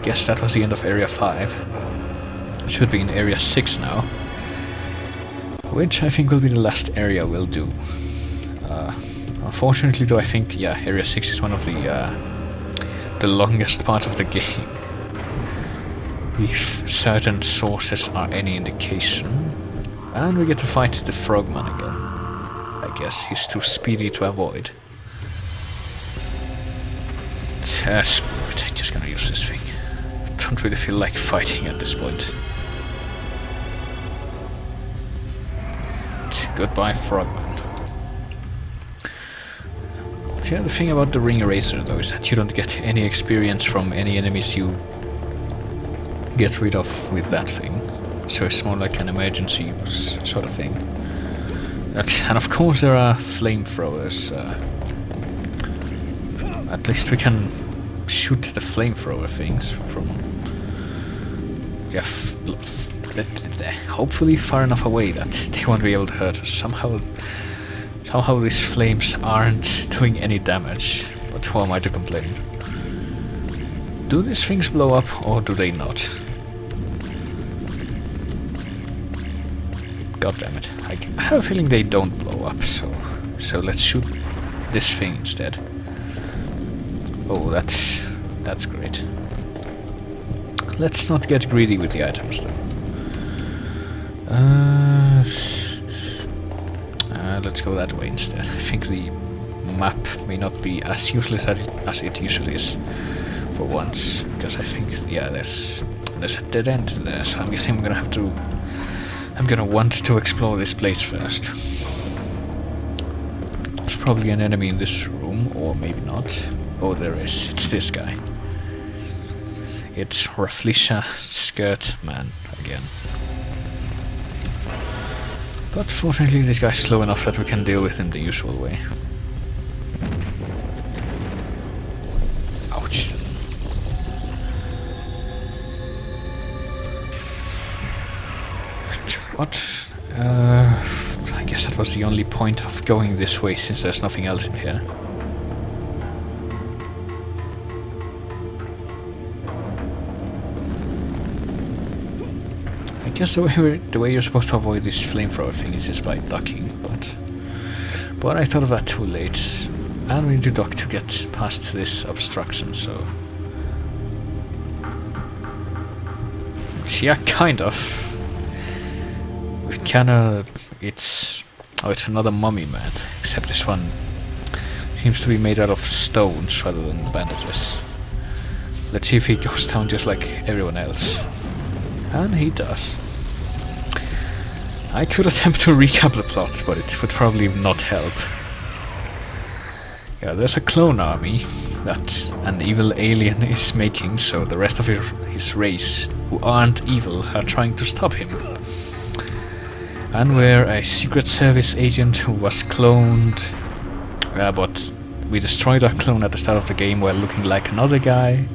guess that was the end of Area 5. Should be in Area 6 now. Which I think will be the last area we'll do. Unfortunately though, I think, yeah, Area 6 is one of the longest part of the game. If certain sources are any indication. And we get to fight the Frogman again. I guess he's too speedy to avoid. Screw it, I'm just gonna use this thing. Don't really feel like fighting at this point. Goodbye, Frogman. Yeah, the thing about the Ring Eraser though is that you don't get any experience from any enemies you get rid of with that thing. So it's more like an emergency use sort of thing. And of course there are flamethrowers. At least we can shoot the flamethrower things from... yeah, hopefully far enough away that they won't be able to hurt us. Somehow these flames aren't doing any damage, but who am I to complain? Do these things blow up or do they not? God damn it. I have a feeling they don't blow up, so let's shoot this thing instead. Oh, that's great. Let's not get greedy with the items though. Let's go that way instead. I think the map may not be as useless as it usually is for once, because I think, yeah, there's a dead end there, so I'm guessing I'm gonna want to explore this place first. There's probably an enemy in this room, or maybe not. Oh, there is. It's this guy. It's Rafflesia Skirt Man again. But fortunately this guy's slow enough that we can deal with him the usual way. Ouch. What? I guess that was the only point of going this way since there's nothing else in here. I guess the way you're supposed to avoid this flamethrower thing is just by ducking, but I thought of that too late. And we need to duck to get past this obstruction, so... yeah, kind of. We kinda... it's another mummy man, except this one seems to be made out of stones rather than bandages. Let's see if he goes down just like everyone else. And he does. I could attempt to recap the plot, but it would probably not help. Yeah, there's a clone army that an evil alien is making, so the rest of his race, who aren't evil, are trying to stop him. And we're a Secret Service agent who was cloned, but we destroyed our clone at the start of the game while looking like another guy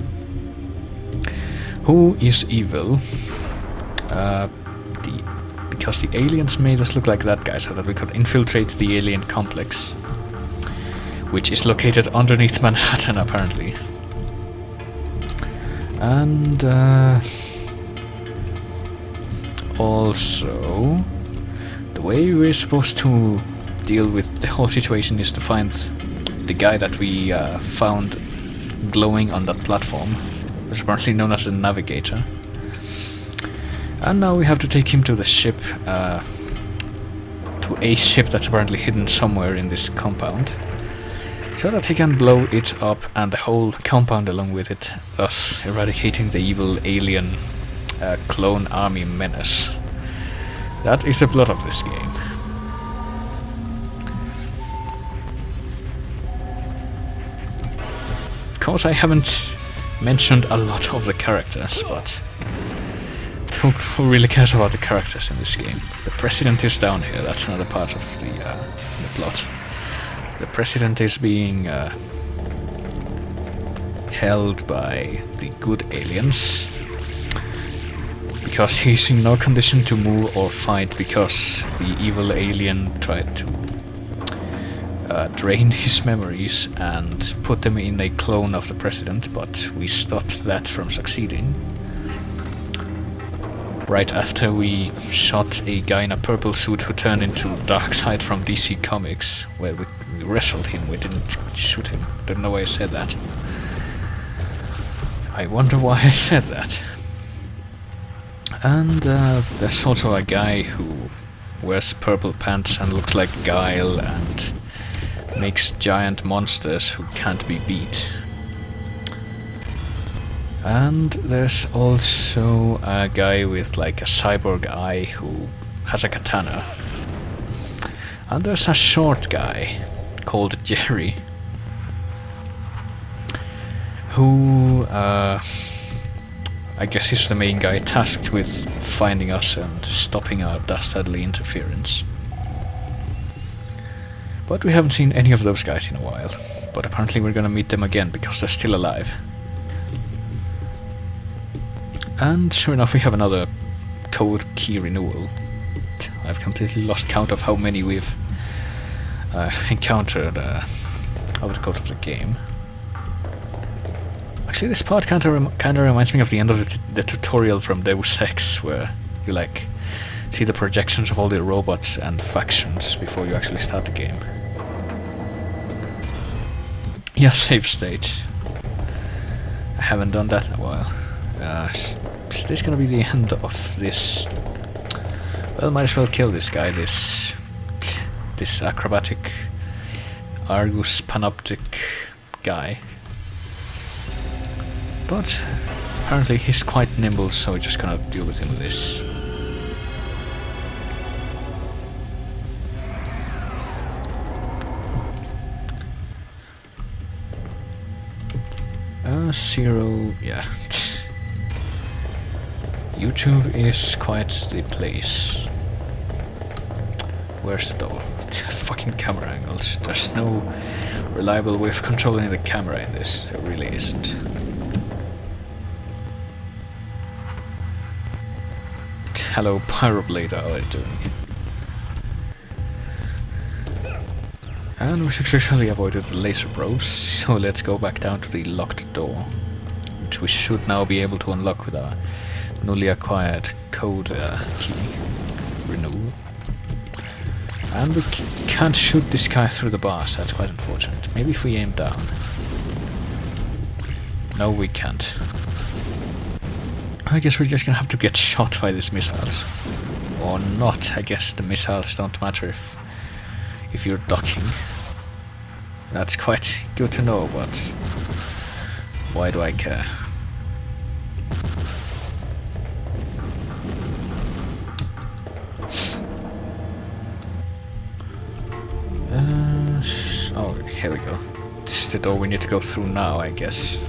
who is evil. Because the aliens made us look like that guy so that we could infiltrate the alien complex, which is located underneath Manhattan apparently. And also, the way we're supposed to deal with the whole situation is to find the guy that we found glowing on that platform, which is apparently known as the Navigator. And now we have to take him to the ship, to a ship that's apparently hidden somewhere in this compound, so that he can blow it up and the whole compound along with it, thus eradicating the evil alien clone army menace. That is the plot of this game. Of course I haven't mentioned a lot of the characters, but who really cares about the characters in this game? The president is down here, that's another part of the plot. The president is being held by the good aliens because he's in no condition to move or fight because the evil alien tried to drain his memories and put them in a clone of the president, but we stopped that from succeeding. Right after we shot a guy in a purple suit who turned into Darkseid from DC Comics, where we wrestled him, we didn't shoot him. Don't know why I said that. I wonder why I said that. And there's also a guy who wears purple pants and looks like Guile and makes giant monsters who can't be beat. And there's also a guy with like a cyborg eye who has a katana. And there's a short guy called Jerry who I guess he's the main guy tasked with finding us and stopping our dastardly interference. But we haven't seen any of those guys in a while. But apparently we're gonna meet them again because they're still alive. And sure enough we have another code key renewal. I've completely lost count of how many we've encountered over the course of the game. Actually, this part kind of reminds me of the end of the tutorial from Deus Ex, where you like see the projections of all the robots and factions before you actually start the game. Yeah, save state. I haven't done that in a while. Is this gonna be the end of this? Well, might as well kill this guy, this acrobatic Argus Panoptic guy. But apparently he's quite nimble, so we're just gonna deal with him with this. Zero, yeah. YouTube is quite the place. Where's the door? Fucking camera angles. There's no reliable way of controlling the camera in this. There really isn't. Hello, Pyroblade, how are you doing? And we successfully avoided the laser bros, so let's go back down to the locked door, which we should now be able to unlock with our newly acquired code key renewal. And we can't shoot this guy through the bars, that's quite unfortunate. Maybe if we aim down. No, we can't. I guess we're just gonna have to get shot by these missiles. Or not, I guess the missiles don't matter if you're ducking. That's quite good to know, but why do I care? Oh, here we go. This is the door we need to go through now, I guess.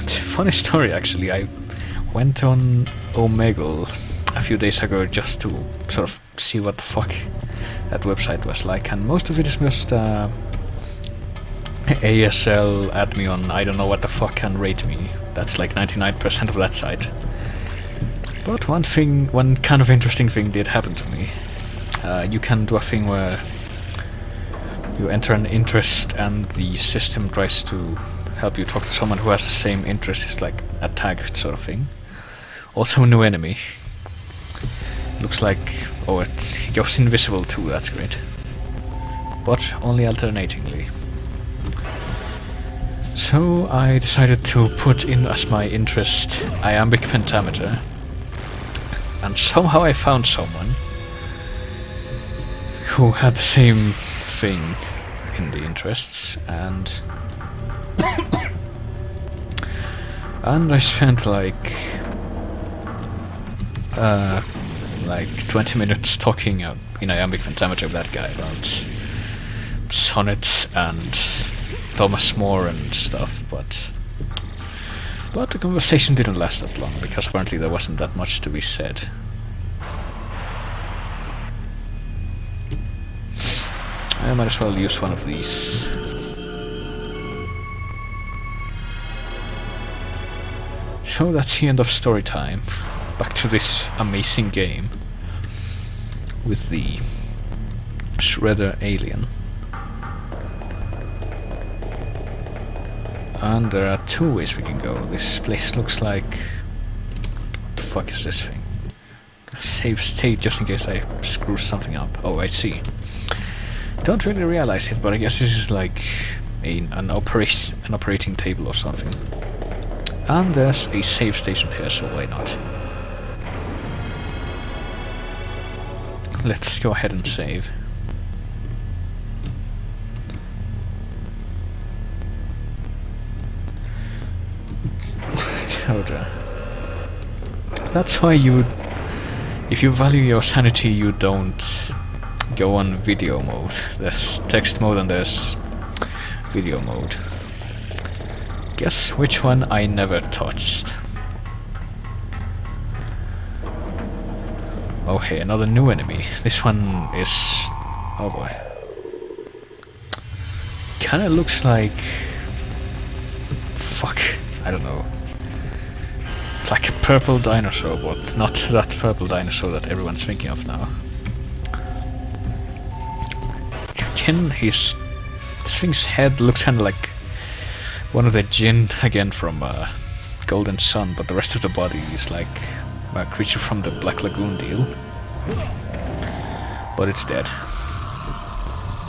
Funny story, actually. I went on Omegle a few days ago just to sort of see what the fuck that website was like, and most of it is just ASL, add me on I don't know what the fuck and rate me. That's like 99% of that site. But one kind of interesting thing did happen to me. You can do a thing where you enter an interest and the system tries to help you talk to someone who has the same interest. It's like a tag sort of thing. Also a new enemy. Looks like... oh, it goes invisible too, that's great. But only alternatingly. So I decided to put in as my interest iambic pentameter. And somehow I found someone who had the same thing in the interests, and and I spent like 20 minutes talking in iambic pentameter with that guy about sonnets and Thomas More and stuff, but the conversation didn't last that long, because apparently there wasn't that much to be said. I might as well use one of these. So that's the end of story time. Back to this amazing game. with the Shredder alien. And there are two ways we can go. This place looks like... What the fuck is this thing? Save state just in case I screw something up. Oh, I see. Don't really realize it, but I guess this is like an operating table or something. And there's a save station here, so why not? Let's go ahead and save. That's why you would... If you value your sanity, you don't go on video mode. There's text mode and there's video mode. Guess which one I never touched. Oh hey, another new enemy. This one is... oh boy. Kinda looks like... fuck, I don't know. It's like a purple dinosaur, but not that purple dinosaur that everyone's thinking of now. Again, this thing's head looks kinda like one of the Jinn again from Golden Sun, but the rest of the body is like a creature from the Black Lagoon deal. But it's dead.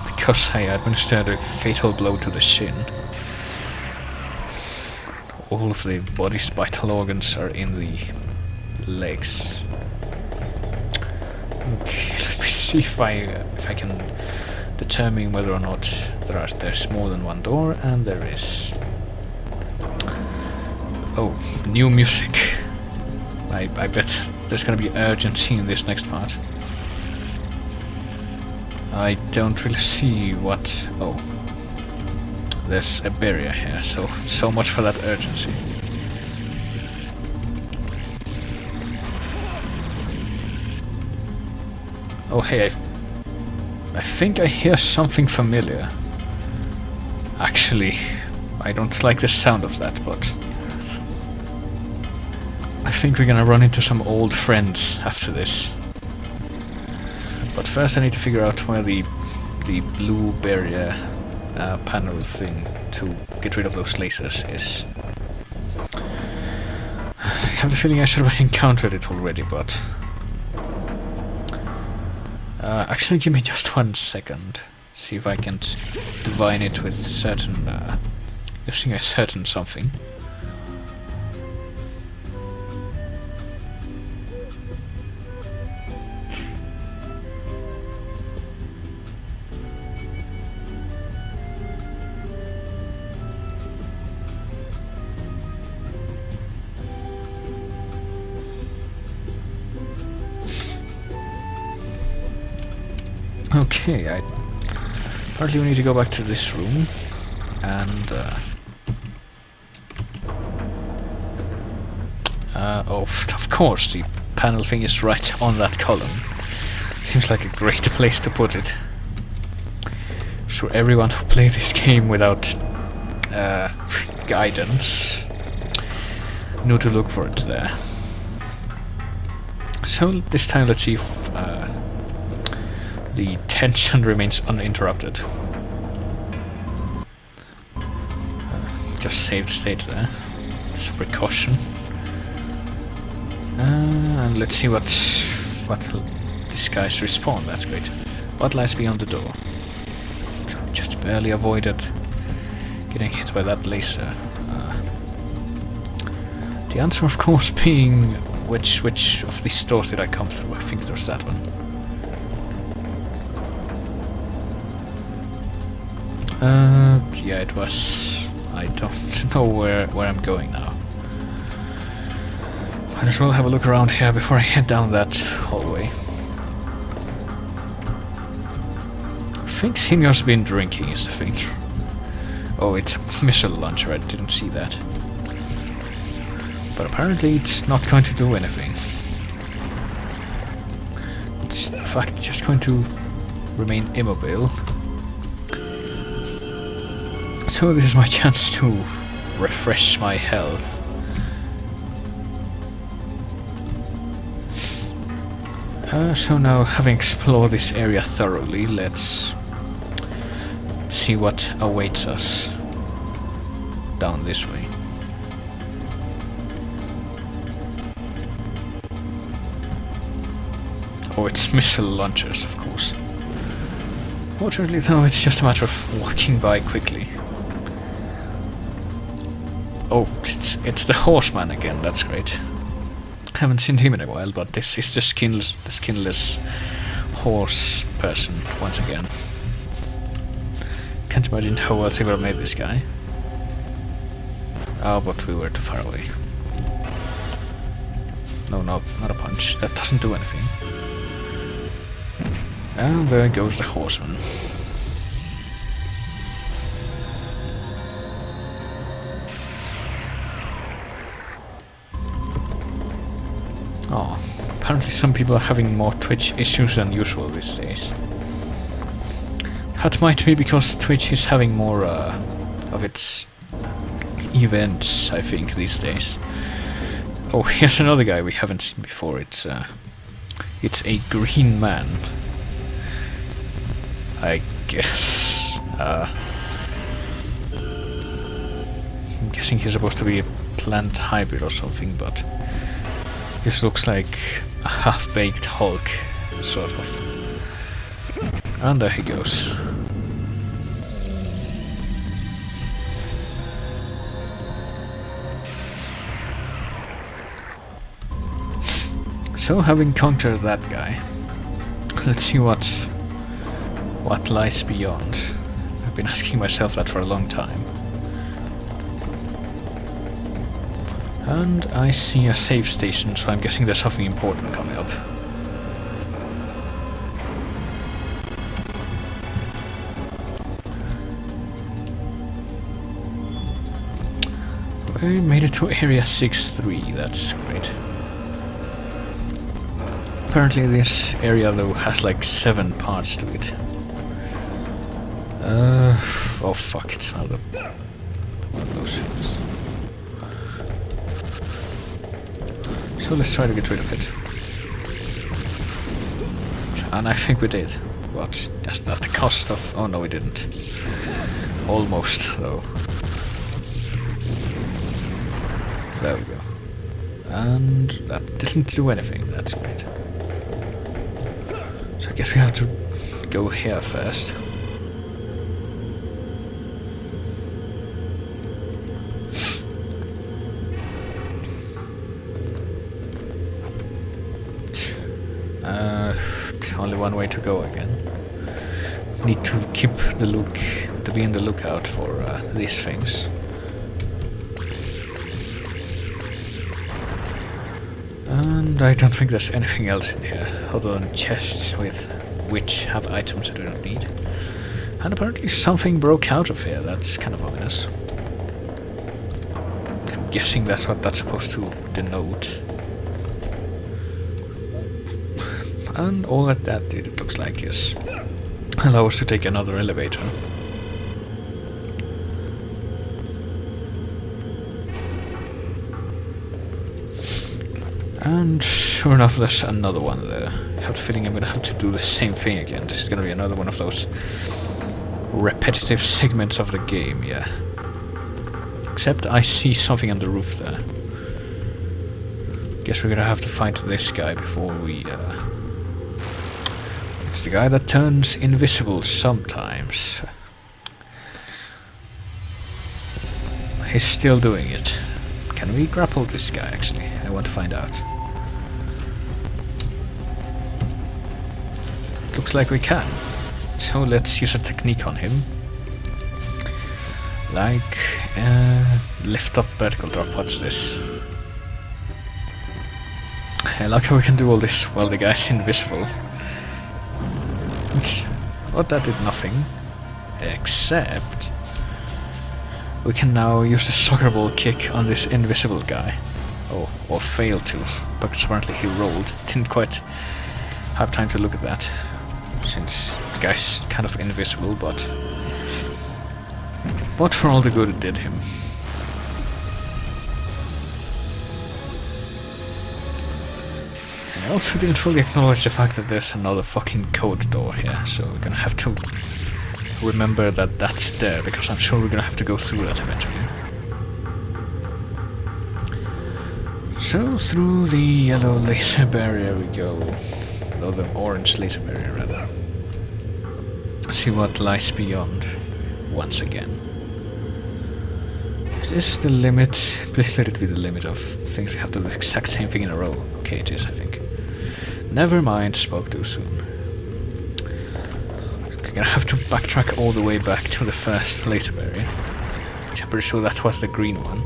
Because I administered a fatal blow to the shin. All of the body's vital organs are in the legs. Okay, let me see if I can determine whether or not there's more than one door, and there is. Oh, new music. I bet there's gonna be urgency in this next part. I don't really see what... oh. There's a barrier here, so much for that urgency. Oh hey, I think I hear something familiar. Actually, I don't like the sound of that, but... I think we're gonna run into some old friends after this. But first I need to figure out where the blue barrier panel thing to get rid of those lasers is. I have the feeling I should have encountered it already, but... actually give me just 1 second. See if I can divine it with certain... using a certain something. Okay, apparently we need to go back to this room, and oh, of course, the panel thing is right on that column. Seems like a great place to put it. I'm sure everyone who played this game without guidance knew to look for it there. So this time let's see if the tension remains uninterrupted. Just save state there. It's a precaution. And let's see what this guy's respawn. That's great. What lies beyond the door? Just barely avoided getting hit by that laser. The answer, of course, being which of these doors did I come through? I think there's that one. Yeah, it was. I don't know where I'm going now. Might as well have a look around here before I head down that hallway. I think Senior's been drinking is the thing. Oh, it's a missile launcher, I didn't see that. But apparently it's not going to do anything. It's in fact just going to remain immobile. So this is my chance to refresh my health. So now, having explored this area thoroughly, let's see what awaits us down this way. Oh, it's missile launchers, of course. Fortunately, though, it's just a matter of walking by quickly. Oh, it's the horseman again, that's great. Haven't seen him in a while, but this is the skinless horse person once again. Can't imagine how else he would have made this guy. Oh, but we were too far away. No, not a punch. That doesn't do anything. And there goes the horseman. Oh, apparently some people are having more Twitch issues than usual these days. That might be because Twitch is having more of its events, I think, these days. Oh, here's another guy we haven't seen before. It's a green man, I guess. I'm guessing he's supposed to be a plant hybrid or something, but this looks like a half-baked Hulk, sort of. And there he goes. So, having conquered that guy, let's see what lies beyond. I've been asking myself that for a long time. And I see a save station, so I'm guessing there's something important coming up. We made it to Area 6-3, that's great. Apparently this area though has like 7 parts to it. Oh fuck, it's another one of those things. So let's try to get rid of it. And I think we did. But that's not the cost of... Oh no, we didn't. Almost, though. There we go. And that didn't do anything, that's great. So I guess we have to go here first. Only one way to go again. Need to keep to be in the lookout for these things. And I don't think there's anything else in here other than chests which have items I do not need. And apparently something broke out of here. That's kind of ominous. I'm guessing that's what that's supposed to denote. And all that did, it looks like, is allow us to take another elevator. And sure enough, there's another one there. I have the feeling I'm gonna have to do the same thing again. This is gonna be another one of those repetitive segments of the game, yeah. Except I see something on the roof there. Guess we're gonna have to find this guy before we, It's the guy that turns invisible sometimes. He's still doing it. Can we grapple this guy, actually? I want to find out. Looks like we can. So let's use a technique on him. Like, lift up vertical drop, what's this? I like how we can do all this while the guy's invisible. But that did nothing. Except we can now use the soccer ball kick on this invisible guy. Oh, or fail to, because apparently he rolled. Didn't quite have time to look at that, since the guy's kind of invisible, but for all the good it did him. I also didn't fully acknowledge the fact that there's another fucking code door here, so we're gonna have to remember that that's there, because I'm sure we're gonna have to go through that eventually. So through the yellow laser barrier we go, or the orange laser barrier rather. See what lies beyond once again. Is this the limit? Please let it be the limit of things we have to do the exact same thing in a row. Okay, it is, I think. Never mind, spoke too soon. We're gonna have to backtrack all the way back to the first laser barrier, which I'm pretty sure that was the green one.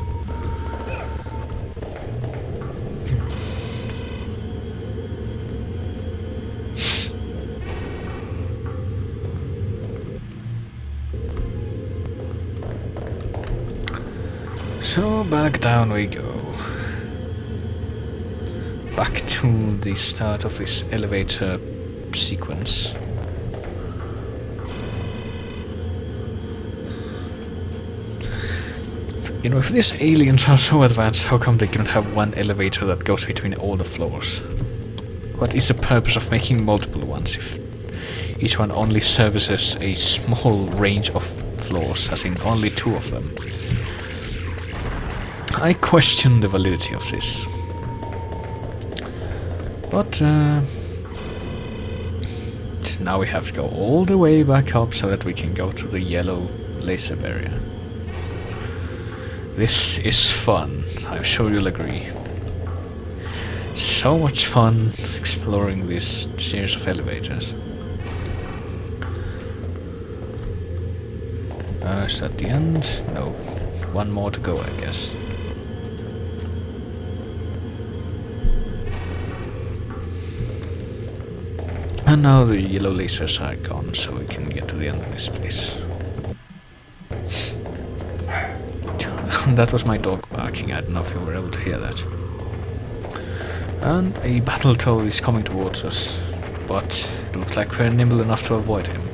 So back down we go. Back to the start of this elevator sequence. You know, if these aliens are so advanced, how come they cannot have one elevator that goes between all the floors? What is the purpose of making multiple ones if each one only services a small range of floors, as in only 2 of them? I question the validity of this. But now we have to go all the way back up so that we can go to the yellow laser barrier. This is fun, I'm sure you'll agree. So much fun exploring this series of elevators. Is that the end? No. One more to go, I guess. And now the yellow lasers are gone, so we can get to the end of this place. That was my dog barking, I don't know if you were able to hear that. And a Battletoad is coming towards us, but it looks like we're nimble enough to avoid him.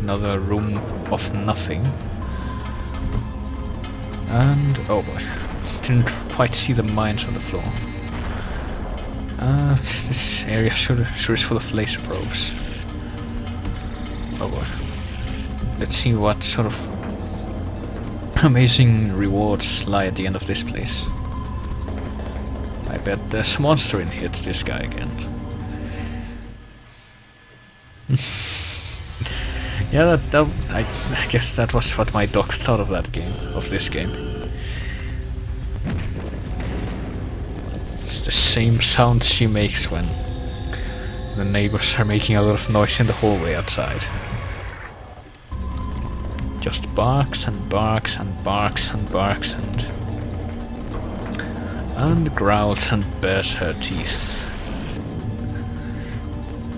Another room of nothing. And oh boy, didn't quite see the mines on the floor. This area sure is full of laser probes. Oh boy. Let's see what sort of amazing rewards lie at the end of this place. I bet there's a monster in here. It's this guy again. Yeah, I guess that was what my dog thought of that game, of this game. It's the same sound she makes when the neighbors are making a lot of noise in the hallway outside. Just barks and barks and barks and barks and growls and bares her teeth.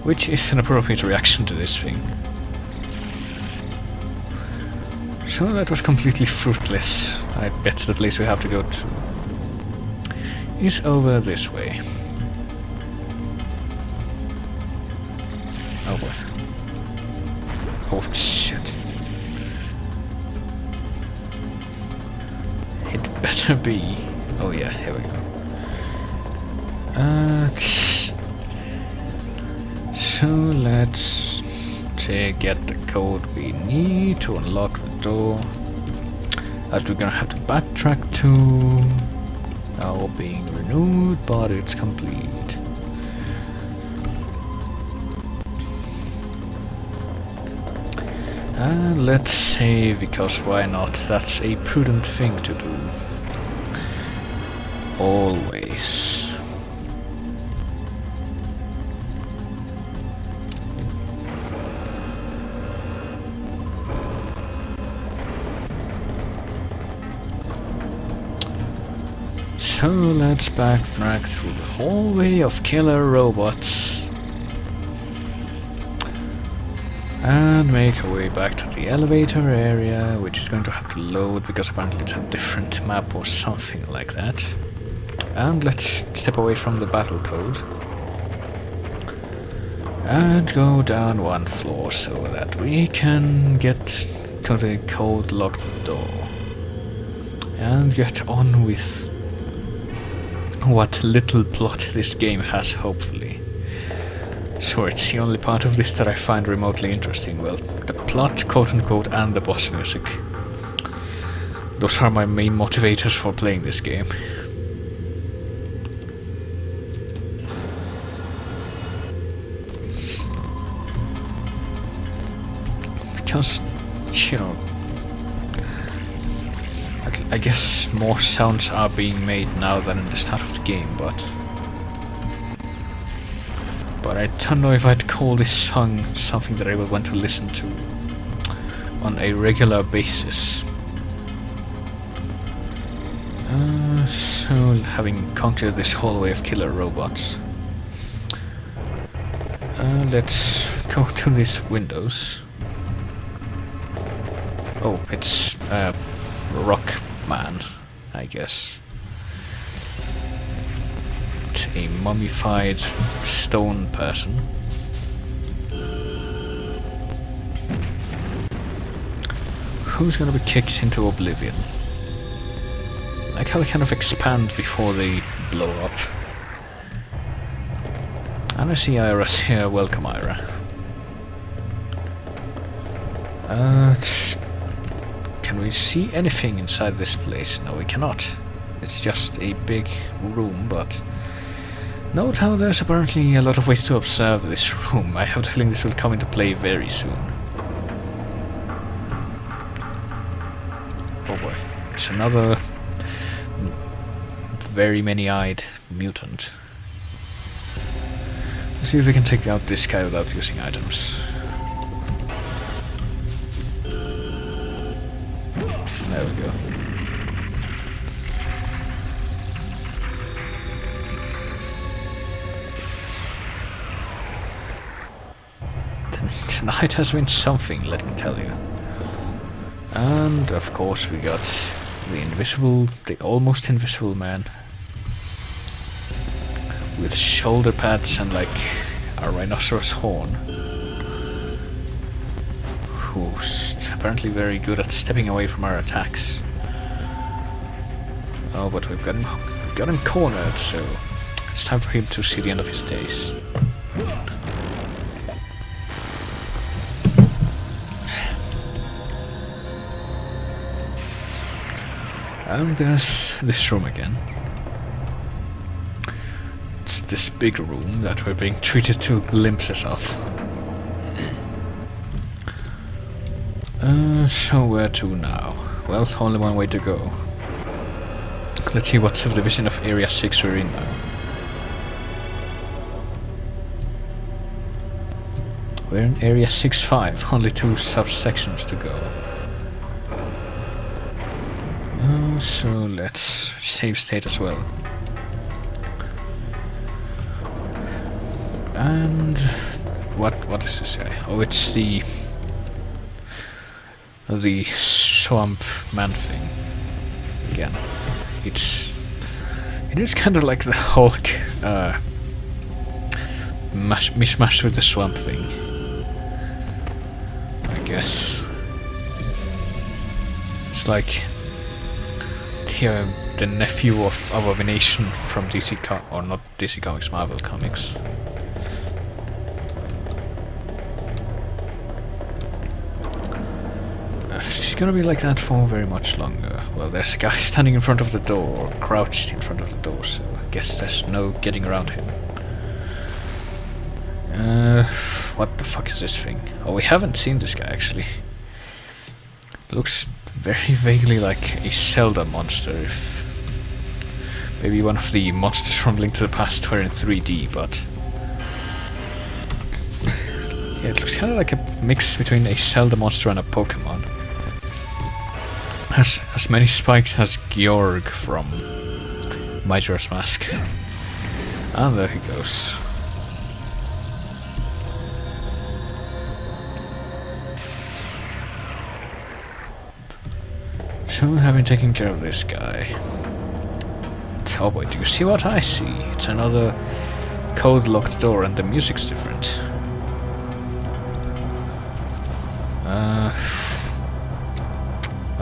Which is an appropriate reaction to this thing. So that was completely fruitless. I bet the place we have to go to is over this way. Oh boy. Oh shit. It better be. Oh yeah, here we go. So let's get the code we need to unlock the door. That we're gonna have to backtrack to. Now being renewed, but it's complete. And let's save, because why not? That's a prudent thing to do. Always. So let's backtrack through the hallway of killer robots and make our way back to the elevator area, which is going to have to load because apparently it's a different map or something like that. And let's step away from the Battletoad and go down 1 floor so that we can get to the code locked door. and get on with what little plot this game has, hopefully. Sure, it's the only part of this that I find remotely interesting. Well, the plot, quote-unquote, and the boss music. Those are my main motivators for playing this game. Because, you know, I guess more sounds are being made now than in the start of the game, but I don't know if I'd call this song something that I would want to listen to on a regular basis. So, having conquered this hallway of killer robots, let's go to these windows. Oh, it's Rock Man, I guess. It's a mummified stone person. Who's gonna be kicked into oblivion? Like how they kind of expand before they blow up. And I see Ira's here. Welcome, Ira. Can we see anything inside this place? No, we cannot. It's just a big room, but note how there's apparently a lot of ways to observe this room. I have the feeling this will come into play very soon. Oh boy, it's another very many-eyed mutant. Let's see if we can take out this guy without using items. There we go. Tonight has been something, let me tell you. And of course we got the almost invisible man with shoulder pads and like a rhinoceros horn, who's apparently very good at stepping away from our attacks. Oh, but we've got him cornered, so it's time for him to see the end of his days. And there's this room again. It's this big room that we're being treated to glimpses of. So where to now? Well, only one way to go. Let's see what subdivision of Area 6 we're in now. We're in Area 6-5, only 2 subsections to go. So let's save state as well. And what is this guy? Oh, it's the swamp man thing again. It is kind of like the Hulk mishmashed with the swamp thing, I guess. It's like the nephew of Abomination from or not DC Comics, Marvel Comics. She's gonna be like that for very much longer. Well, there's a guy standing in front of the door, or crouched in front of the door, so I guess there's no getting around him. What the fuck is this thing? Oh, we haven't seen this guy actually. Looks very vaguely like a Zelda monster, if maybe one of the monsters from Link to the Past were in 3D, but yeah, it looks kind of like a mix between a Zelda monster and a Pokemon. Has as many spikes as Georg from Majora's Mask. And there he goes. So, having taken care of this guy. Oh boy, do you see what I see? It's another code-locked door and the music's different.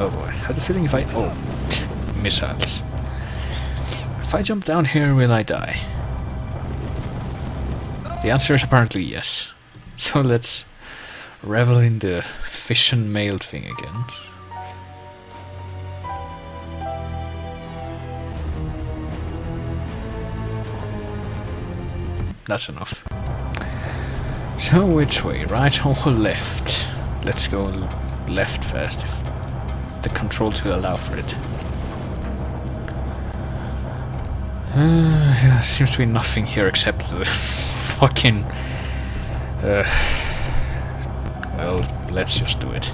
Oh boy, I had the feeling if I... Oh, missiles. If I jump down here, will I die? The answer is apparently yes. So let's revel in the fission mail thing again. That's enough. So which way? Right or left? Let's go left first, if the controls will allow for it. Yeah, seems to be nothing here except the fucking... well, let's just do it.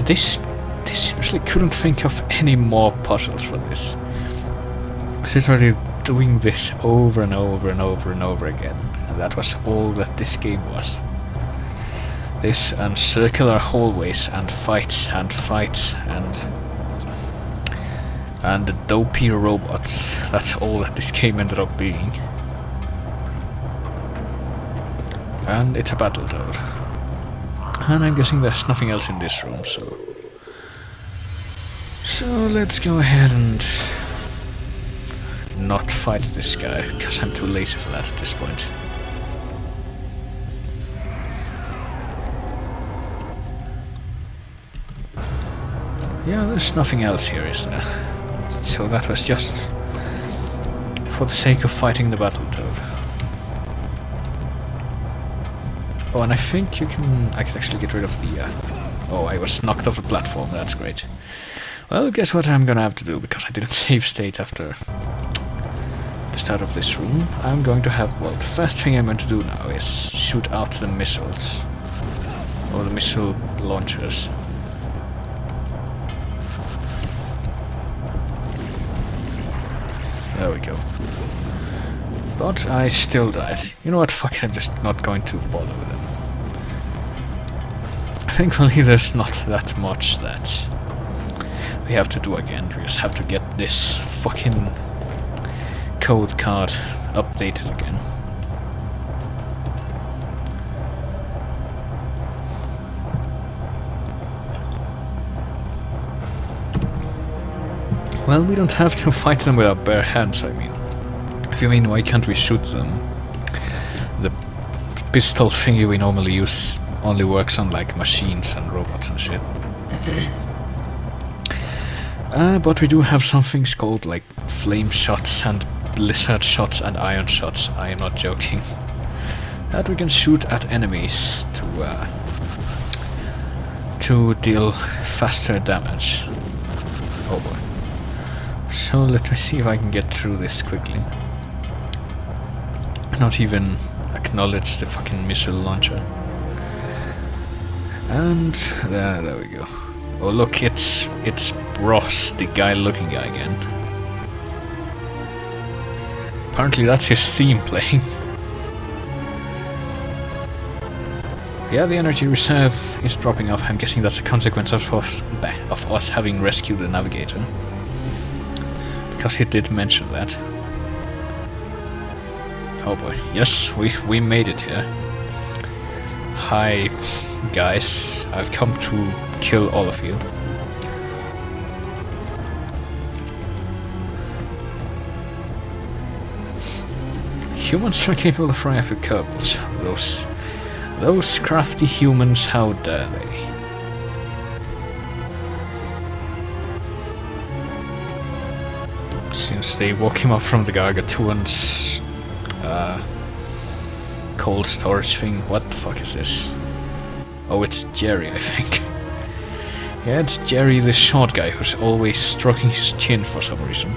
This seriously couldn't think of any more puzzles for this. She's already doing this over and over and over and over again, and that was all that this game was. This and circular hallways and fights and the dopey robots. That's all that this game ended up being. And it's a Battletoad. And I'm guessing there's nothing else in this room, so let's go ahead and not fight this guy, because I'm too lazy for that at this point. Yeah, there's nothing else here, is there? So that was just for the sake of fighting the Battletoad. Oh, and I think I can actually get rid of the... oh, I was knocked off the platform, that's great. Well, guess what I'm gonna have to do, because I didn't save state after the start of this room. I'm going to have... well, the first thing I'm going to do now is shoot out the missiles. Or the missile launchers. There we go. But I still died. You know what, fuck it, I'm just not going to bother with them. Thankfully there's not that much that we have to do again. We just have to get this fucking code card updated again. Well, we don't have to fight them with our bare hands, I mean. If you mean, why can't we shoot them? The pistol thingy we normally use only works on, like, machines and robots and shit. But we do have some things called, like, flame shots and blizzard shots and iron shots, I am not joking. That we can shoot at enemies to deal faster damage. Oh boy. So let me see if I can get through this quickly. Not even acknowledge the fucking missile launcher. And there we go. Oh look, it's Ross, the guy-looking guy again. Apparently that's his theme playing. Yeah, the energy reserve is dropping off. I'm guessing that's a consequence of us having rescued the navigator. Because he did mention that. Oh boy, yes, we made it here. Hi, guys, I've come to kill all of you. Humans are capable of flying through Kerbals. Those crafty humans, how dare they? Since they woke him up from the Gargantuan's cold storage thing. What the fuck is this? Oh, it's Jerry, I think. Yeah, it's Jerry, the short guy who's always stroking his chin for some reason.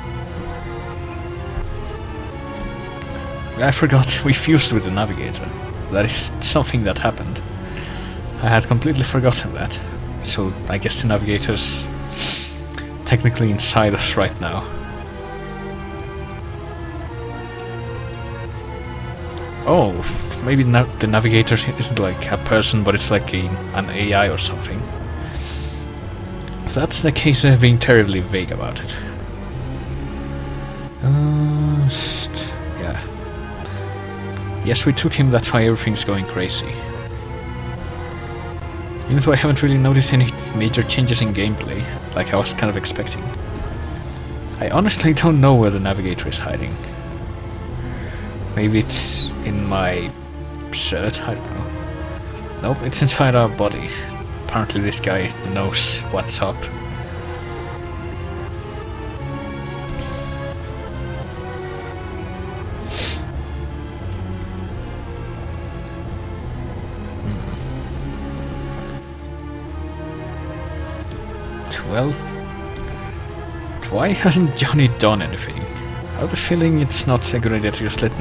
I forgot, we fused with the navigator. That is something that happened. I had completely forgotten that. So I guess the navigator's technically inside us right now. Oh, maybe the navigator isn't like a person, but it's like an AI or something. If that's the case, they're being terribly vague about it. Yeah. Yes, we took him, that's why everything's going crazy. Even though I haven't really noticed any major changes in gameplay, like I was kind of expecting. I honestly don't know where the navigator is hiding. Maybe it's in my shirt, I don't know. Nope, it's inside our body. Apparently this guy knows what's up. Well, why hasn't Johnny done anything? I have a feeling it's not a good idea to just let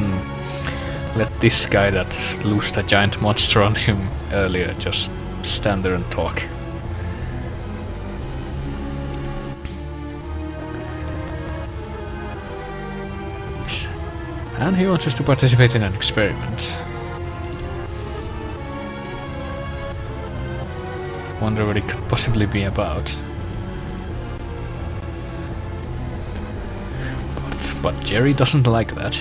this guy that loosed a giant monster on him earlier just stand there and talk. And he wants us to participate in an experiment. Wonder what it could possibly be about. But Jerry doesn't like that.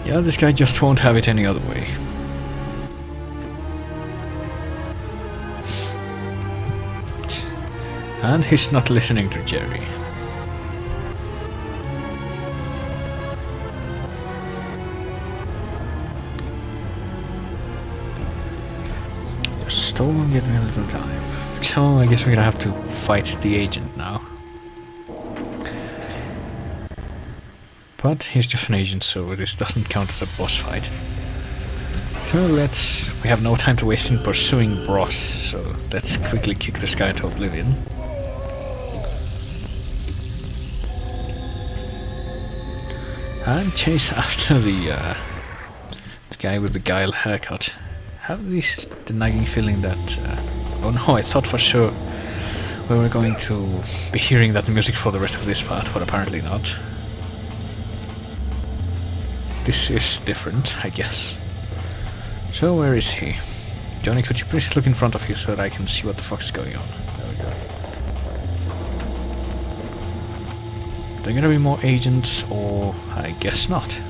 Yeah, this guy just won't have it any other way. And he's not listening to Jerry. Still won't get me a little time. So I guess we're gonna have to fight the agent now. But he's just an agent, so this doesn't count as a boss fight. So we have no time to waste in pursuing Bros, so let's quickly kick this guy into oblivion. And chase after the guy with the guile haircut. Have the nagging feeling that... oh no, I thought for sure we were going to be hearing that music for the rest of this part, but apparently not. This is different, I guess. So where is he? Johnny, could you please look in front of you so that I can see what the fuck's going on? There we go. Are there gonna be more agents, or... I guess not.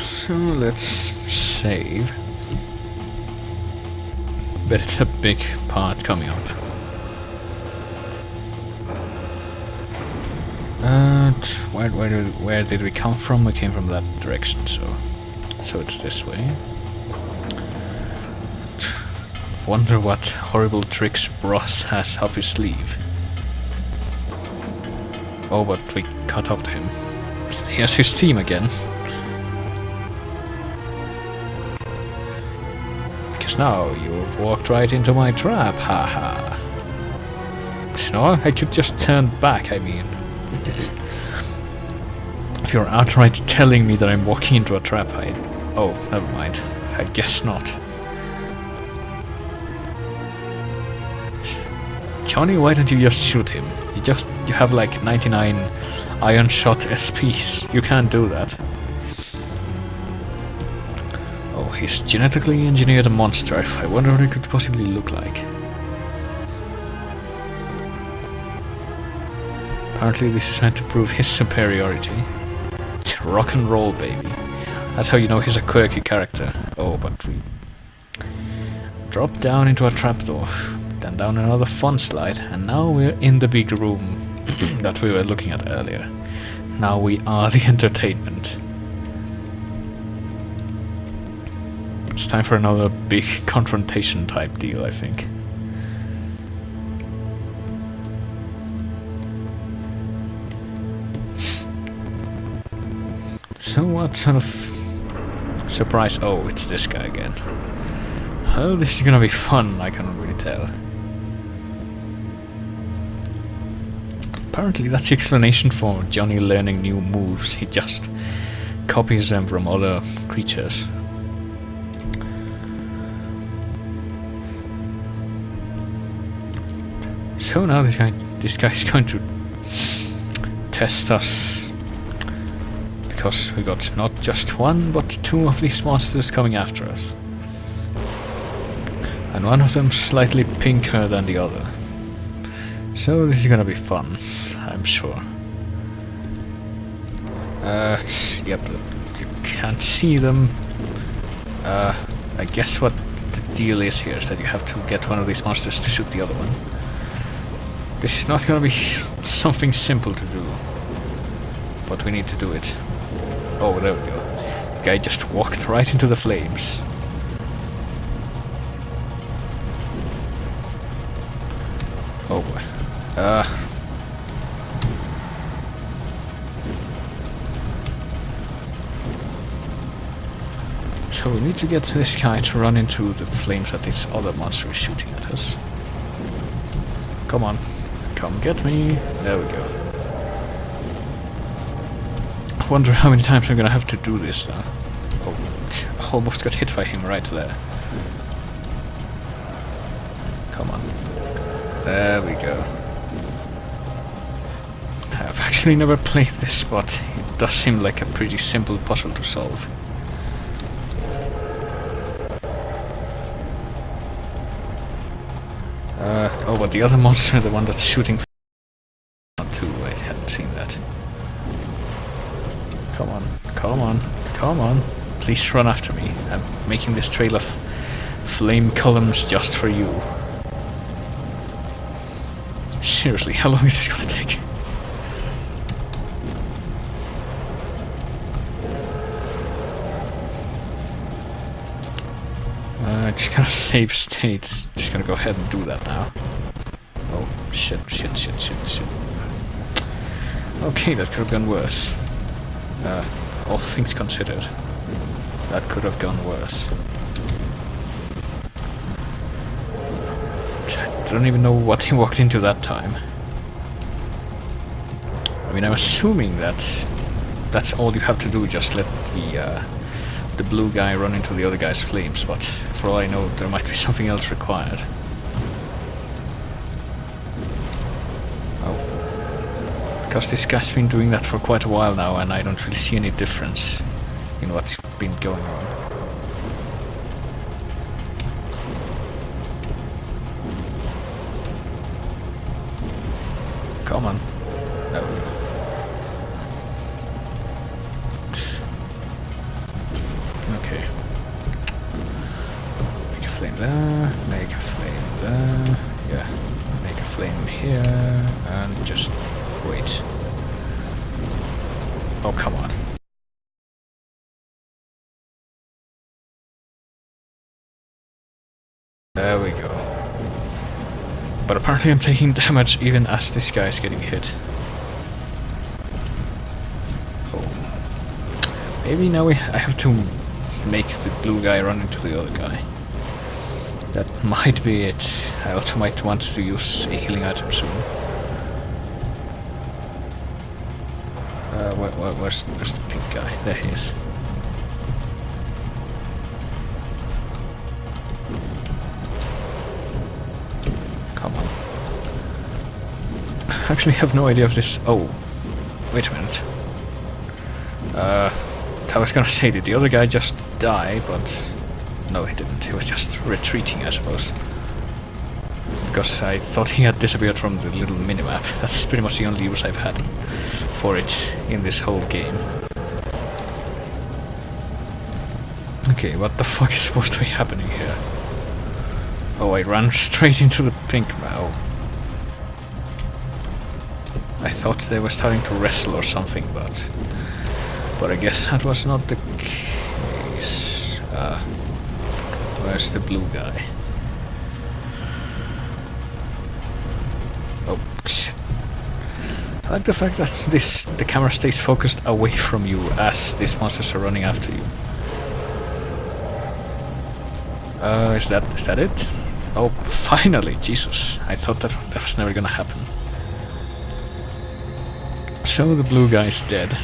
So let's save. But it's a big part coming up. Where did we come from? We came from that direction, so it's this way. Wonder what horrible tricks Bros has up his sleeve. Oh, but we caught up to him. He has his team again. Because now you've walked right into my trap, haha. No, I could just turn back, I mean. If you're outright telling me that I'm walking into a trap, oh, never mind. I guess not. Johnny, why don't you just shoot him? You have like 99 iron shot SPs. You can't do that. Oh, he's genetically engineered a monster. I wonder what it could possibly look like. Apparently this is meant to prove his superiority. Rock and roll, baby. That's how you know he's a quirky character. Oh, but we drop down into a trapdoor, then down another fun slide, and now we're in the big room that we were looking at earlier. Now we are the entertainment. It's time for another big confrontation type deal, I think. So what sort of surprise? Oh, it's this guy again. Oh, this is gonna be fun, I can really tell. Apparently that's the explanation for Johnny learning new moves. He just copies them from other creatures. So now this guy's going to test us. because we got not just one, but two of these monsters coming after us. And one of them slightly pinker than the other. So this is gonna be fun, I'm sure. Yep, you can't see them. I guess what the deal is here is that you have to get one of these monsters to shoot the other one. This is not gonna be something simple to do. But we need to do it. Oh, there we go. The guy just walked right into the flames. Oh boy. So we need to get this guy to run into the flames that this other monster is shooting at us. Come on. Come get me. There we go. I wonder how many times I'm gonna have to do this now. Oh, almost got hit by him right there. Come on. There we go. I've actually never played this, but it does seem like a pretty simple puzzle to solve. Oh, but the other monster, the one that's shooting not too, I hadn't seen that. Come on, come on, come on. Please run after me. I'm making this trail of flame columns just for you. Seriously, how long is this gonna take? Just gonna save state. Just gonna go ahead and do that now. Oh, shit. Okay, that could have gone worse. All things considered, that could have gone worse. I don't even know what he walked into that time. I mean, I'm assuming that that's all you have to do, just let the blue guy run into the other guy's flames, but for all I know, there might be something else required. Oh. Because this guy's been doing that for quite a while now, and I don't really see any difference in what's been going on. Come on. No. Okay. Make a flame there, make a flame there, yeah, make a flame here, and just wait. Oh, come on. There we go. But apparently I'm taking damage even as this guy is getting hit. Oh. Maybe now I have to make the blue guy run into the other guy. That might be it. I also might want to use a healing item soon. Where's the pink guy? There he is. Come on. I actually have no idea if this... Oh. Wait a minute. I was gonna say, did the other guy just die, but... No, he didn't. He was just retreating, I suppose. Because I thought he had disappeared from the little minimap. That's pretty much the only use I've had for it in this whole game. Okay, what the fuck is supposed to be happening here? Oh, I ran straight into the pink mouth. I thought they were starting to wrestle or something, but I guess that was not the case. Where's the blue guy? Oh, shit. I like the fact that the camera stays focused away from you as these monsters are running after you. Is that it? Oh, finally! Jesus, I thought that was never gonna happen. So the blue guy's dead.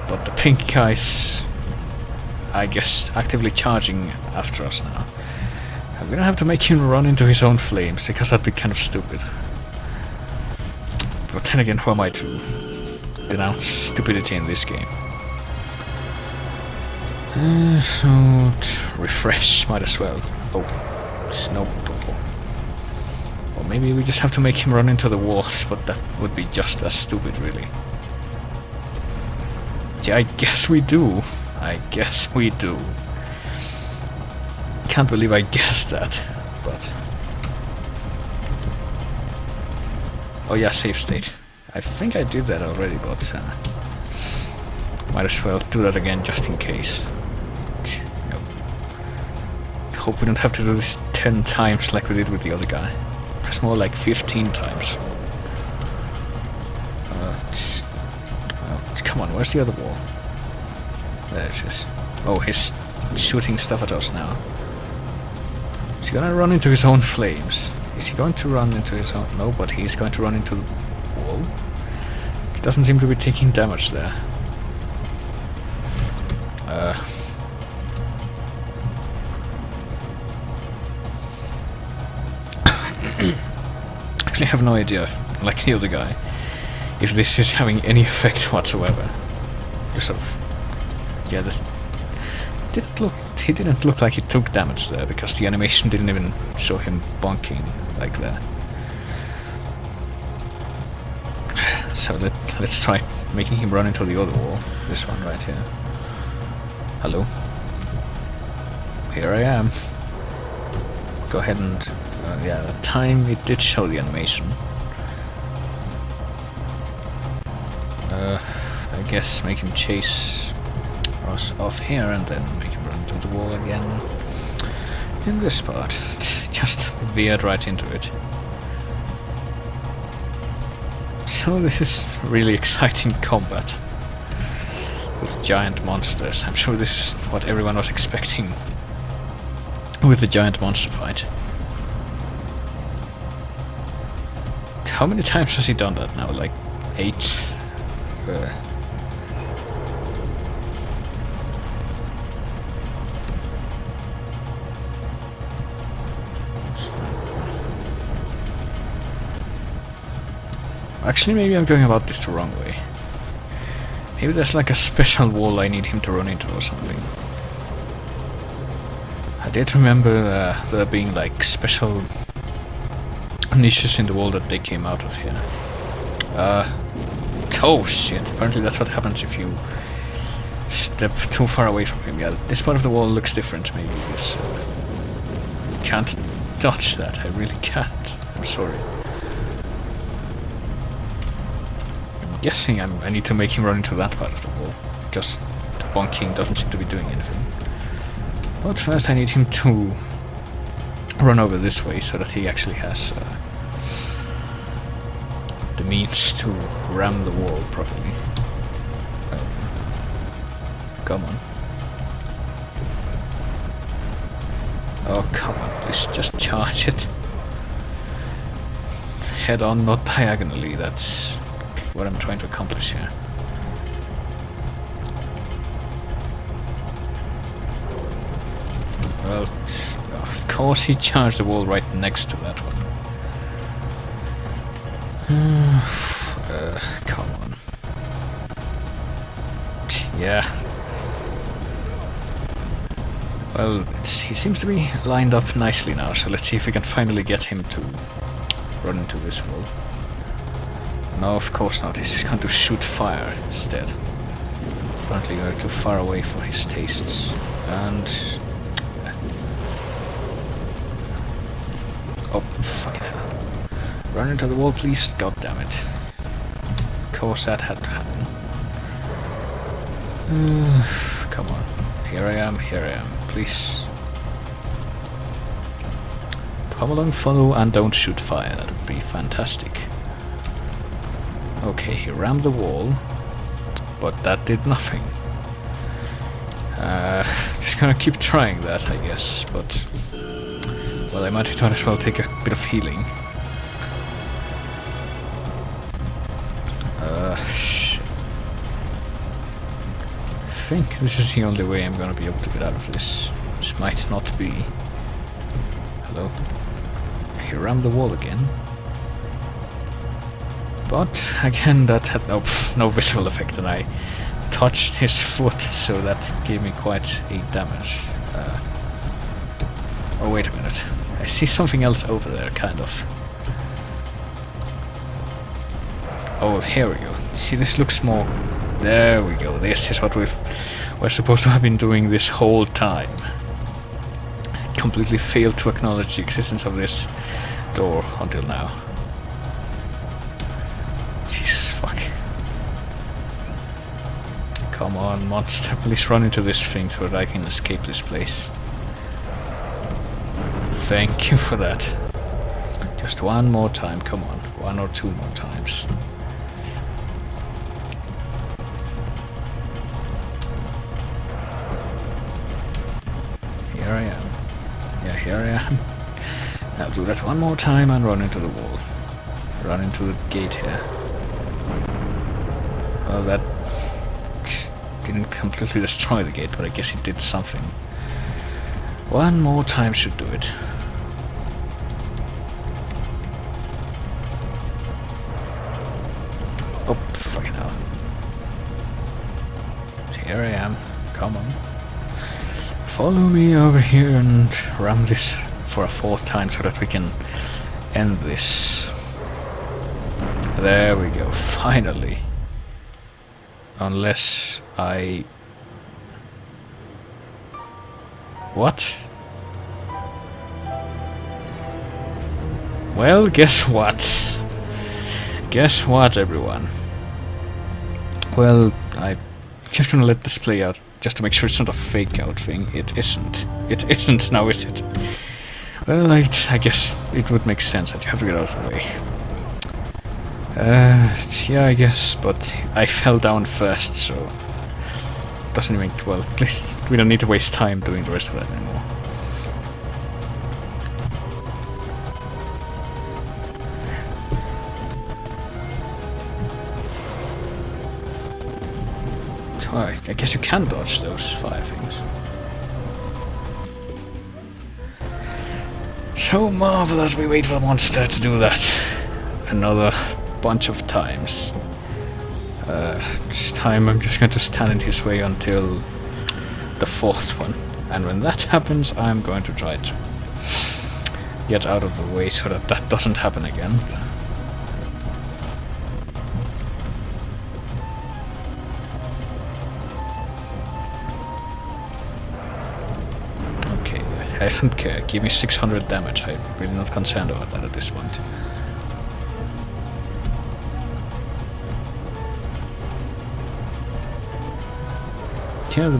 But the pink guy's, I guess, actively charging after us now. I'm gonna have to make him run into his own flames, because that'd be kind of stupid. But then again, who am I to denounce stupidity in this game. So, refresh, might as well. Oh, snow bubble. Or maybe we just have to make him run into the walls, but that would be just as stupid, really. Yeah, I guess we do. I guess we do. Can't believe I guessed that, but... Oh yeah, save state. I think I did that already, but might as well do that again just in case. Yep. Hope we don't have to do this 10 times like we did with the other guy. It's more like 15 times. Come on, where's the other wall? There it is. Oh, he's shooting stuff at us now. Is he gonna run into his own flames? Is he going to run into his own... No, but he's going to run into the wall. He doesn't seem to be taking damage there. Actually, I have no idea, like the other guy, if this is having any effect whatsoever. Just sort of... Yeah, this... He didn't look like he took damage there, because the animation didn't even show him bonking like that. So let's try making him run into the other wall. This one right here. Hello. Here I am. Go ahead and... yeah, that time it did show the animation. I guess make him chase us off here and then make him run into the wall again. In this part. Just veered right into it. So this is really exciting combat with giant monsters. I'm sure this is what everyone was expecting with the giant monster fight. How many times has he done that now? Like 8? Actually, maybe I'm going about this the wrong way. Maybe there's like a special wall I need him to run into or something. I did remember there being like special niches in the wall that they came out of here. Oh shit, apparently that's what happens if you step too far away from him. Yeah, this part of the wall looks different maybe because can't dodge that, I really can't. I'm sorry. I'm guessing I need to make him run into that part of the wall, because the bonking doesn't seem to be doing anything. But first I need him to run over this way so that he actually has the means to ram the wall properly. Come on. Oh, come on, please just charge it. Head on, not diagonally, that's what I'm trying to accomplish here. Well, of course he charged the wall right next to that one. Come on. Yeah. Well, he seems to be lined up nicely now, so let's see if we can finally get him to run into this wall. No, of course not. He's just going to shoot fire instead. Apparently we're too far away for his tastes. And... oh, fucking hell. Run into the wall, please. God damn it. Of course that had to happen. Come on. Here I am, please. Come along, follow, and don't shoot fire. That would be fantastic. Okay, he rammed the wall, but that did nothing. Just gonna keep trying that, I guess, but... well, I might as well take a bit of healing. Shit. I think this is the only way I'm gonna be able to get out of this. This might not be. Hello? He rammed the wall again. But again, that had no visible effect, and I touched his foot, so that gave me quite a damage. Oh, wait a minute. I see something else over there, kind of. Oh, here we go. See, this looks more... There we go. This is what we're supposed to have been doing this whole time. Completely failed to acknowledge the existence of this door until now. Jeez, fuck. Come on, monster, please run into this thing so that I can escape this place. Thank you for that. Just one more time, come on. One or two more times. Here I am. Yeah, here I am. Now do that one more time and run into the wall. Run into the gate here. Well, that didn't completely destroy the gate, but I guess it did something. One more time should do it. Oh, fucking hell. Here I am. Come on. Follow me over here and ram this for a fourth time so that we can end this. There we go, finally. Unless I... What? Well, guess what? Guess what, everyone? Well, I'm just gonna let this play out, just to make sure it's not a fake out thing. It isn't. It isn't, now is it? Well, I guess it would make sense that you have to get out of the way. Yeah, I guess, but I fell down first, so... Doesn't even... Well, at least we don't need to waste time doing the rest of that anymore. So I guess you can dodge those fire things. So marvelous, we wait for the monster to do that. Another bunch of times. This time I'm just going to stand in his way until the fourth one. And when that happens, I'm going to try to get out of the way so that that doesn't happen again. Okay, I don't care. Give me 600 damage. I'm really not concerned about that at this point. Yeah,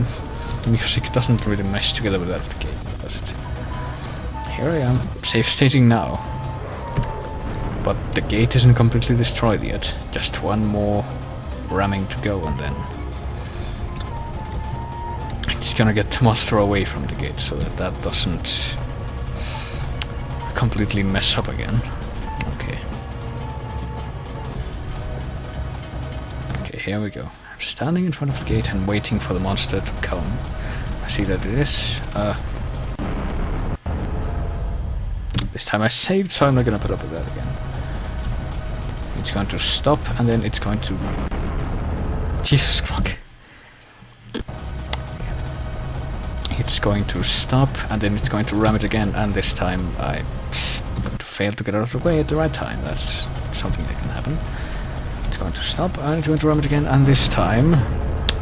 the music doesn't really mesh together with that of the game, does it? Here I am, safe stating now. But the gate isn't completely destroyed yet. Just one more ramming to go and then it's gonna get the monster away from the gate so that that doesn't completely mess up again. Okay. Okay, here we go. I'm standing in front of the gate and waiting for the monster to come. I see that it is. This time I saved, so I'm not gonna put up with that again. It's going to stop, and then it's going to... Jesus Christ. It's going to stop, and then it's going to ram it again, and this time I failed to get out of the way at the right time. That's something that can happen. It's going to stop, and it's going to ram it again, and this time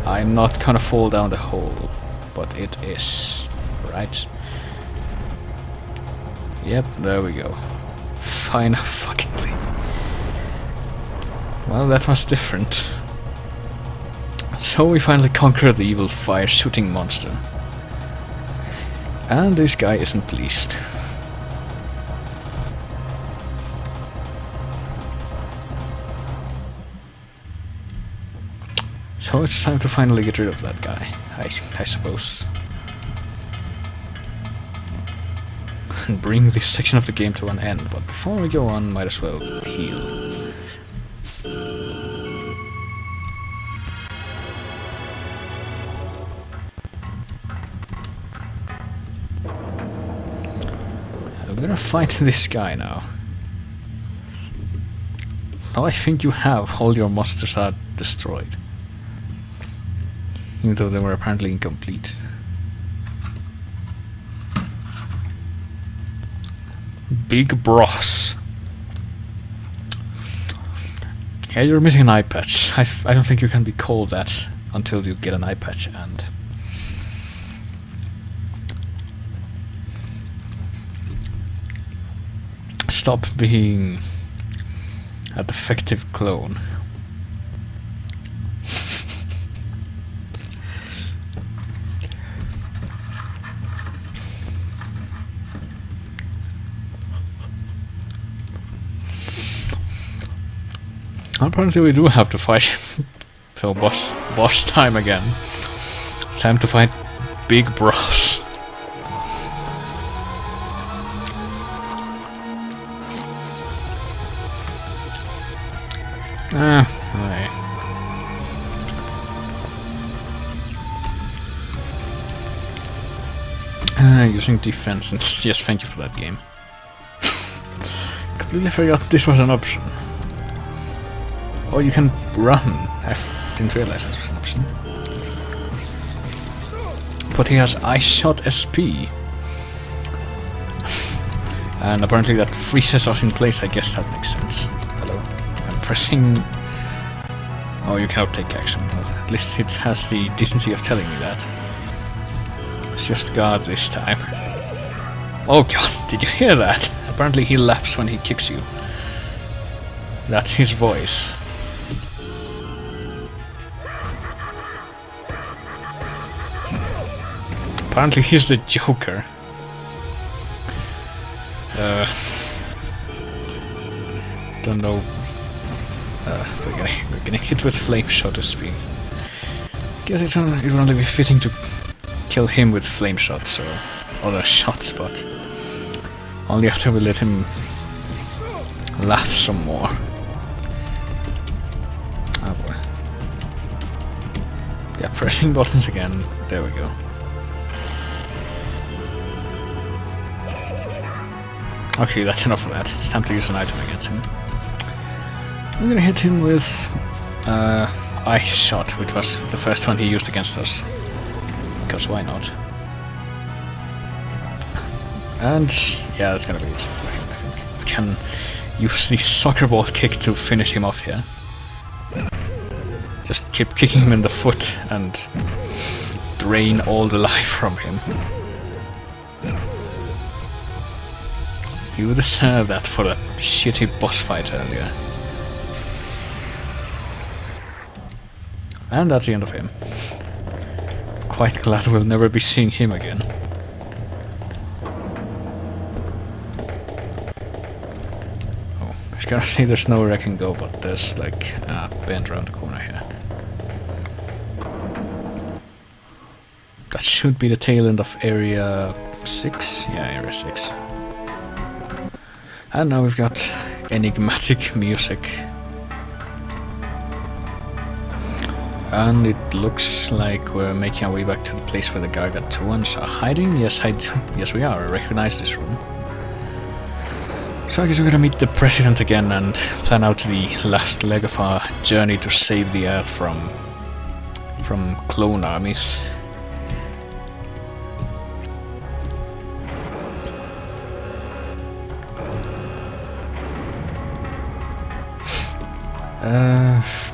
I'm not gonna fall down the hole, but it is. Right? Yep, there we go. Fine, fuckingly. Well, that was different. So we finally conquered the evil fire-shooting monster. And this guy isn't pleased. So it's time to finally get rid of that guy, I suppose. And bring this section of the game to an end, but before we go on, might as well heal. I'm gonna fight this guy now. No, I think you have. All your monsters are destroyed. Even though they were apparently incomplete. Big Bros. Yeah, you're missing an eye patch. I don't think you can be called that until you get an eye patch, and stop being a defective clone. Apparently we do have to fight. So boss time again. Time to fight Big Bros. Right. Using defense, and yes, thank you for that game. Completely forgot this was an option. Oh, you can run. I didn't realize that was an option. But he has Ice Shot SP. And apparently that freezes us in place. I guess that makes sense. Hello. I'm pressing... Oh, you cannot take action. Well, at least it has the decency of telling me that. It's just guard this time. Oh god, did you hear that? Apparently he laughs when he kicks you. That's his voice. Apparently he's the Joker. Don't know. We're getting hit with flame shot SP. Guess it would only be fitting to kill him with flame shots or other shots, but only after we let him laugh some more. Oh boy. Yeah, pressing buttons again. There we go. Okay, that's enough of that. It's time to use an item against him. I'm gonna hit him with Ice Shot, which was the first one he used against us. Because why not? And yeah, that's gonna be useful for him, I think. We can use the soccer ball kick to finish him off here. Just keep kicking him in the foot and drain all the life from him. You deserve that for that shitty boss fight earlier. And that's the end of him. Quite glad we'll never be seeing him again. Oh, I was gonna say there's nowhere I can go, but there's like a bend around the corner here. That should be the tail end of area 6? Yeah, area 6. And now we've got enigmatic music. And it looks like we're making our way back to the place where the Gargantuans are hiding. Yes, yes we are. I recognize this room. So I guess we're gonna meet the President again and plan out the last leg of our journey to save the Earth from clone armies.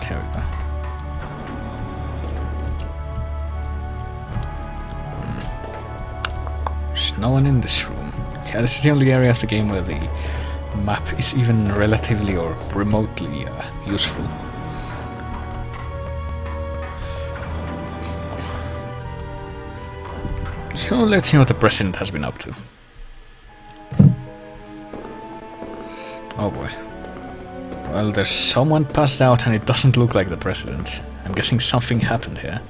There we go. There's no one in this room. Yeah, this is the only area of the game where the map is even relatively or remotely useful. So let's see what the President has been up to. Oh boy. Well, there's someone passed out and it doesn't look like the President. I'm guessing something happened here.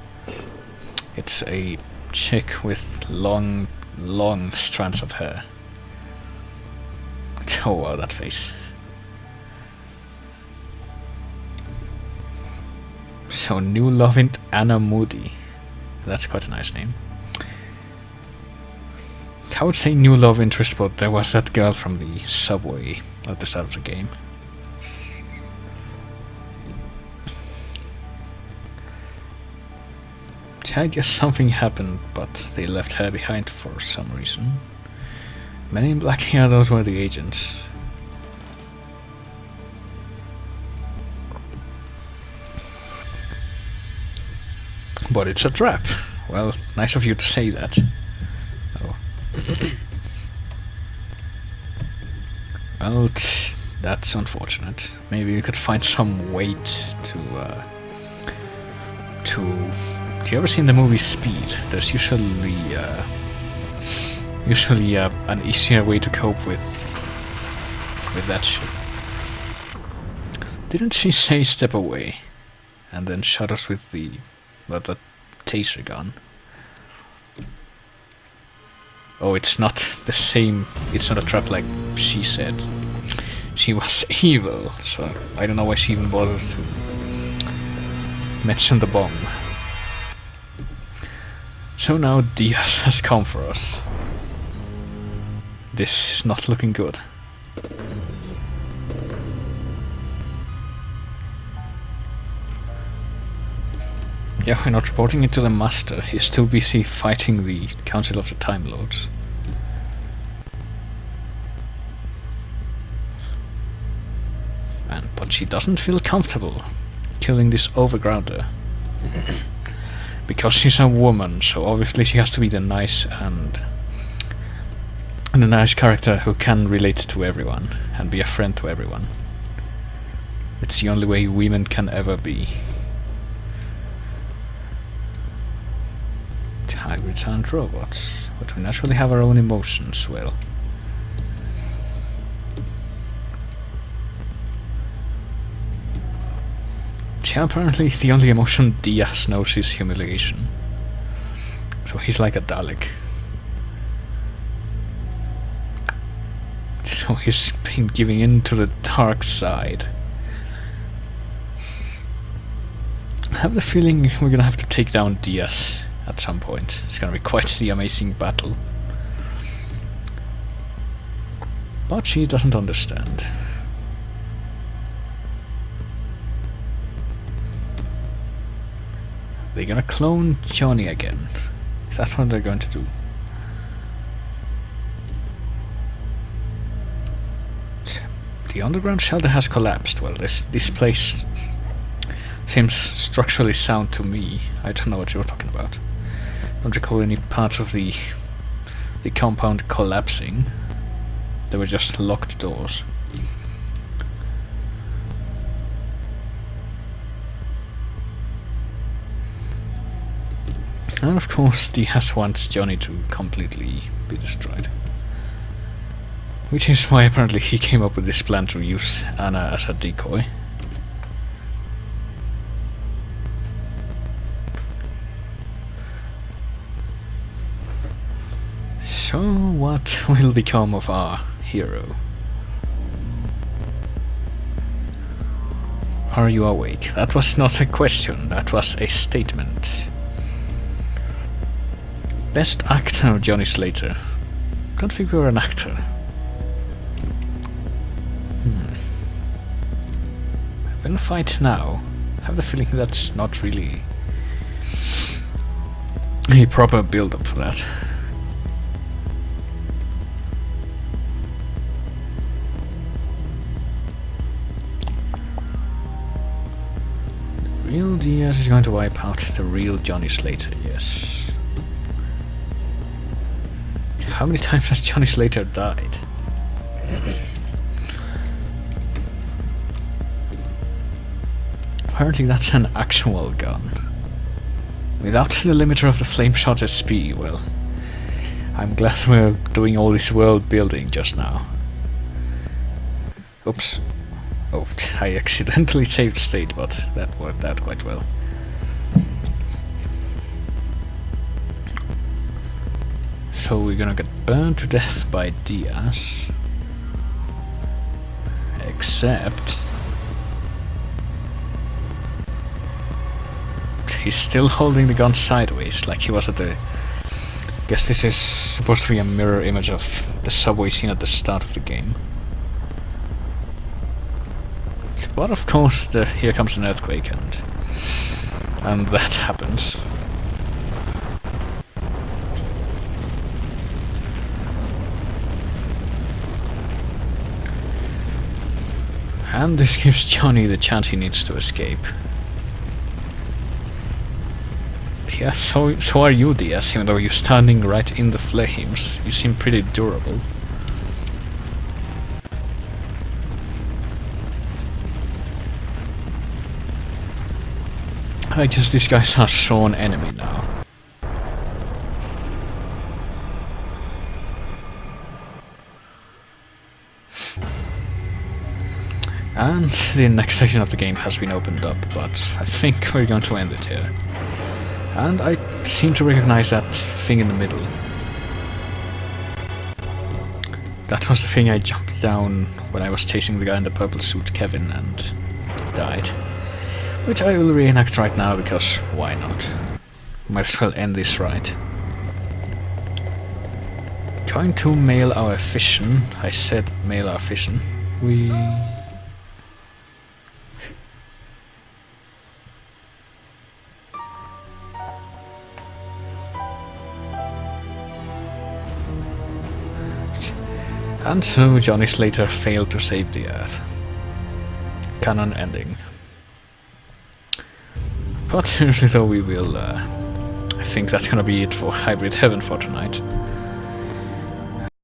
It's a chick with long strands of hair. Oh wow, that face. So, New Lovint Anna Moody. That's quite a nice name. I would say new love interest, but there was that girl from the subway at the start of the game. I guess something happened, but they left her behind for some reason. Men in Black, yeah, those were the agents. But it's a trap. Well, nice of you to say that. Oh. Well, that's unfortunate. Maybe we could find some way to... Have you ever seen the movie Speed? There's usually an easier way to cope with that shit. Didn't she say step away, and then shot us with the taser gun? Oh, it's not the same. It's not a trap like she said. She was evil, so I don't know why she even bothered to mention the bomb. So now Diaz has come for us. This is not looking good. Yeah, we're not reporting it to the Master. He's too busy fighting the Council of the Time Lords. But she doesn't feel comfortable killing this overgrounder. Because she's a woman, so obviously she has to be the nice and a nice character who can relate to everyone and be a friend to everyone. It's the only way women can ever be. Hybrids aren't robots, but we naturally have our own emotions, well. Yeah, apparently the only emotion Diaz knows is humiliation. So he's like a Dalek. So he's been giving in to the dark side. I have the feeling we're gonna have to take down Diaz at some point. It's gonna be quite the amazing battle. But she doesn't understand. They're gonna clone Johnny again. Is that what they're going to do? The underground shelter has collapsed. Well, this place seems structurally sound to me. I don't know what you're talking about. I don't recall any parts of the compound collapsing. There were just locked doors. And of course, Diaz wants Johnny to completely be destroyed. Which is why apparently he came up with this plan to use Anna as a decoy. So what will become of our hero? Are you awake? That was not a question, that was a statement. Best actor, Johnny Slater. Don't think we were an actor. We'll fight now. I have the feeling that's not really a proper build-up for that. The real Diaz is going to wipe out the real Johnny Slater, yes. How many times has Johnny Slater died? Apparently that's an actual gun. Without the limiter of the flame shot SP, well, I'm glad we're doing all this world building just now. Oops. Oh, I accidentally saved state, but that worked out quite well. So we're gonna get burned to death by Diaz. Except he's still holding the gun sideways, like he was at the... Guess this is supposed to be a mirror image of the subway scene at the start of the game. But of course, here comes an earthquake, and that happens. And this gives Johnny the chance he needs to escape. Yeah, so are you, Diaz, even though you're standing right in the flames. You seem pretty durable. I guess these guys are sworn enemy now. And the next section of the game has been opened up, but I think we're going to end it here. And I seem to recognize that thing in the middle. That was the thing I jumped down when I was chasing the guy in the purple suit, Kevin, and died. Which I will reenact right now, because why not? Might as well end this right. Going to mail our fission. I said mail our fission. And so Johnny Slater failed to save the Earth. Canon ending. But seriously though, we will, I think that's gonna be it for Hybrid Heaven for tonight.